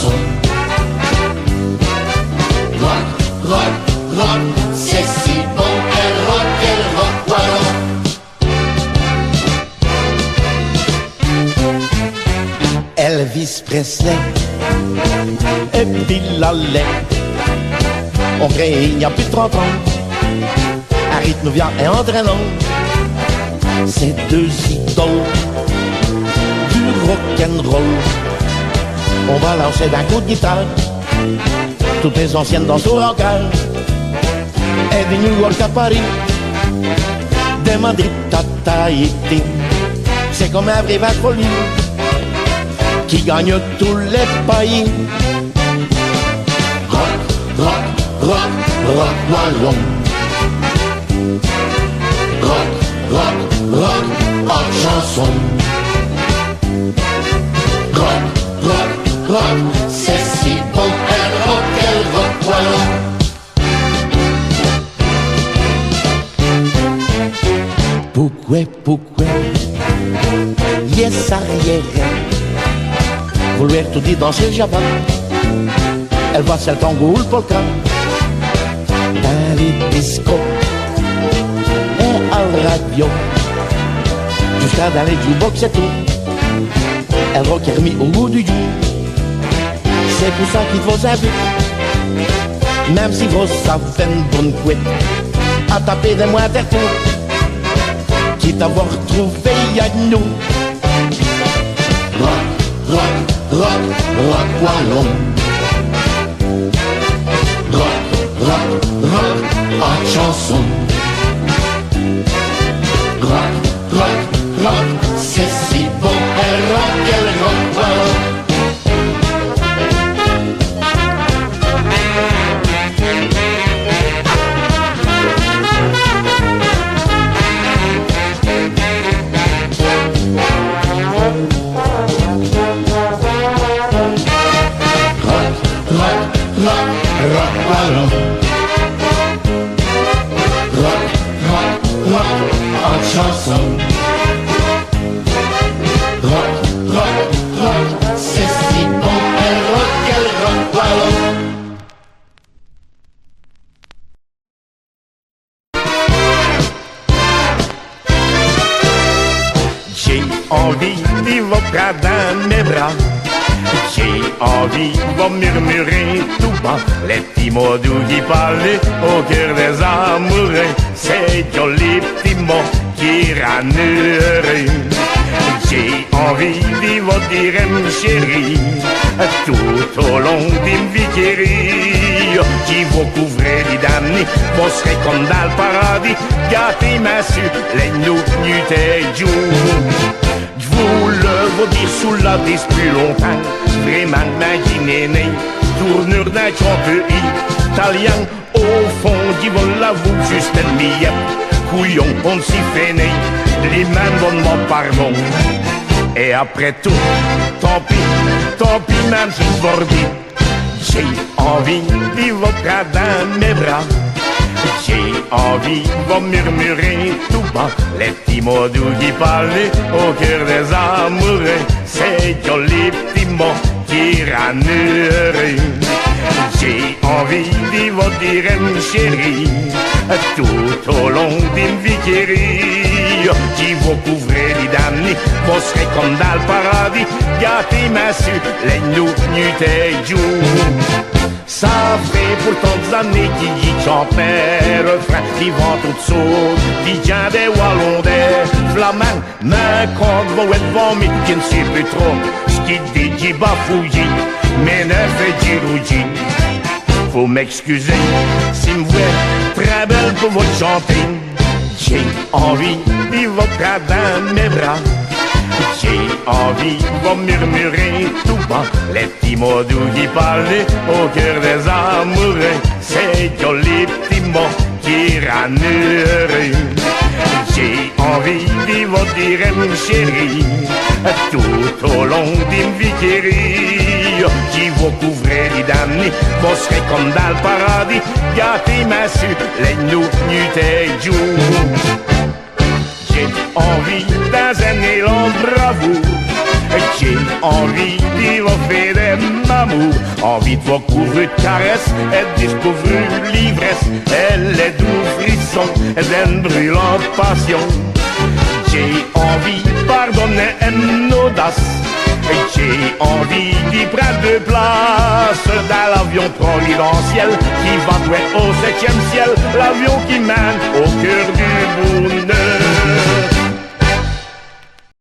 chanson. Rock, rock, rock, c'est si bon, elle rock, voilà. Elvis Presley et puis Lallet ont créé il y a plus de 30 ans un rythme violent et entraînant. Ces deux idoles du rock'n'roll ont balancé d'un coup de guitare toutes les anciennes danses au rock'n'roll. Et de New York à Paris, de Madrid à Tahiti, c'est comme un vrai vin de folie qui gagne tous les pays. Rock, rock, rock, rock, wallon. Rock, rock, rock, rock, chanson. Rock, rock, rock, c'est si bon, elle rock, wallon. Pourquoi, yes arrière, vouloir tout dit danser le Japon. Elle voit celle tango ou le polka dans les discos et à la radio, jusqu'à dans les jukebox et tout. Elle rock est remis au goût du jour. C'est pour ça qu'il faut s'habiller, même si vous savez une bonne couette à taper des mois terre tout, quitte à avoir trouvé à nous. Rock, rock, rock, rock, wallon. Rock, rock, rock, rock, chanson. Rock, rock, rock, c'est si bon, elle rock, wallon. Rock, rock, wallon. Rock, rock, rock, rock, chanson. Rock, rock, rock, c'est si bon, elle rock, wallon. J'ai envie de vivre près dans mes bras. J'ai envie de murmurer tout bas les petits mots doux qui parlent au cœur des amoureux. C'est joli petits mots qui rendent heureux. J'ai envie de vous dire chérie tout au long d'une vie qui vous couvrez les damnés. Vous serez comme dans le paradis, gâtez ma su les nuits et jours. Je vous dire sous la dis plus longtemps. Vraiment imaginez tournure d'un chanteur italien au fond qui vole la vous juste un billet. Couillon, on s'y fait né, les mains vont m'en pardon. Et après tout, tant pis, même si je vous dis, j'ai envie de vivre près dans mes bras. J'ai envie de murmurer tout bas les petits mots doux qui parlent au cœur des amoureux. C'est joli petits mots qui rendent heureux. J'ai envie de vous dire chérie tout au long d'une vie qui vous couvrez les damnés. Vous serez comme dans le paradis, gâtez ma su les nuits et jours. Ça fait pourtant des années qu'il y chante mes refrains, qui vont toutes sauts, qui tient des wallons, des flamands. Mais quand vous êtes vomi, je ne sais plus trop ce qu'il dit, j'y bafouille, mais ne fait girouji. Faut m'excuser si me voyez très belle pour vous chanter. J'ai envie de vivre près dans mes bras. J'ai envie de murmurer tout bas les petits mots doux qui parlent au cœur des amoureux. C'est joli petits mots qui rendent heureux. J'ai envie de vous dire chérie tout au long d'une vie qui vous couvrez les damnés. Vous serez comme dans le paradis, gâtez ma su les nuits et jours. J'ai envie d'un élan bravoure, j'ai envie d'y faire des amours, envie de voir couvrir de caresses et découvrir l'ivresse, elle est doux frisson et d'une brûlante passion. J'ai envie de pardonner une audace, j'ai envie d'y prendre de place dans l'avion providentiel qui va douer au 7e ciel, l'avion qui mène au cœur du bonheur.